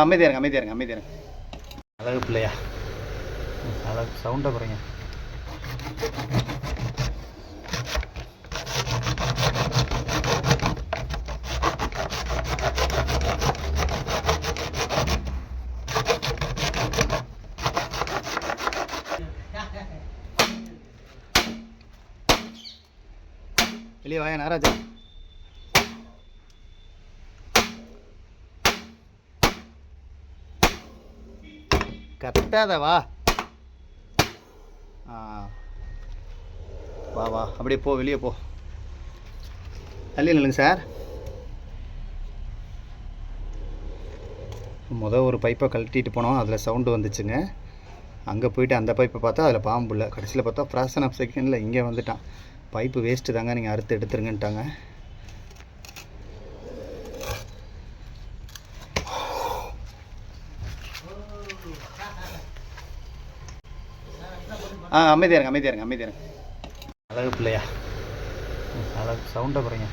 அமைதியாக இருங்க அமைதியாக இருங்க அமைதியாக இருங்க. அழகு பிள்ளையா, அழகு சவுண்டை குறைங்க. வெளியே வாயா நாராஜா. கத்தாத வா. வா வா அப்படியே போ, வெளியே போ. தள்ளி நில்லுங்க சார். ஒரு பைப்பை கழட்டிட்டு போனோம், அதில் சவுண்டு வந்துச்சுங்க. அங்கே போயிட்டு அந்த பைப்பை பார்த்தா அதில் பாம்பு இல்லை. கடைசியில் பார்த்தா ஃப்ராக்ஷன் ஆஃப் செகண்டில் இங்கே வந்துட்டான். பைப்பு வேஸ்ட்டு தாங்க, நீங்கள் அறுத்து எடுத்துருங்கன்ட்டாங்க. அமைதியாக இருங்க அமைதியாக இருங்க அமைதியாக இருங்க. அழகு பிள்ளையா, அழகு சவுண்டை குறைங்க.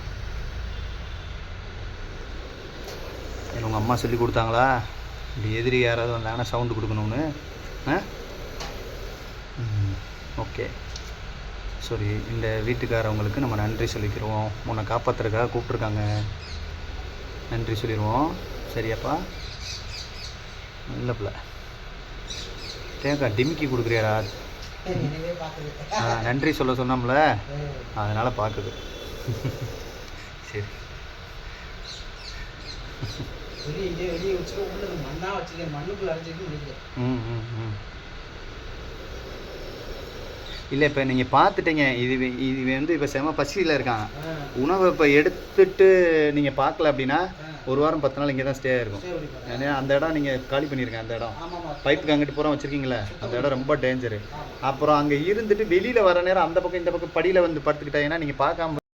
எனக்கு உங்கள் அம்மா சொல்லி கொடுத்தாங்களா இப்படி எதிரி யாராவது வந்தாங்கன்னா சவுண்டு கொடுக்கணும்னு? ஓகே சரி, இந்த வீட்டுக்காரவங்களுக்கு நம்ம நன்றி சொல்லிக்கிறோம். உன்னை காப்பாற்றுறதுக்காக கூப்பிட்ருக்காங்க, நன்றி சொல்லிடுவோம். சரியாப்பா, நல்ல பிள்ளை. தேக்கா டிமிக்கி கொடுக்குறியாடா? நன்றி சொல்ல சொன்னோம்ல, அதனால் பார்க்குது. சரி இல்லை, இப்போ நீங்கள் பார்த்துட்டீங்க. இது வந்து இப்போ செம பசியில் இருக்கான். உணவை இப்போ எடுத்துட்டு நீங்கள் பார்க்கல அப்படின்னா 1 வாரம் 10 நாள் இங்கே தான் ஸ்டே ஆகிருக்கும். ஏன்னா அந்த இடம் நீங்கள் காலி பண்ணியிருக்கேன். அந்த இடம் பைப்புக்கு அங்கிட்டு பூரா வச்சுருக்கீங்களே, அந்த இடம் ரொம்ப டேஞ்சரு. அப்புறம் அங்கே இருந்துட்டு வெளியில் வர நேரம் அந்த பக்கம் இந்த பக்கம் படியில் வந்து படுத்துக்கிட்டாங்கன்னா நீங்கள் பார்க்காம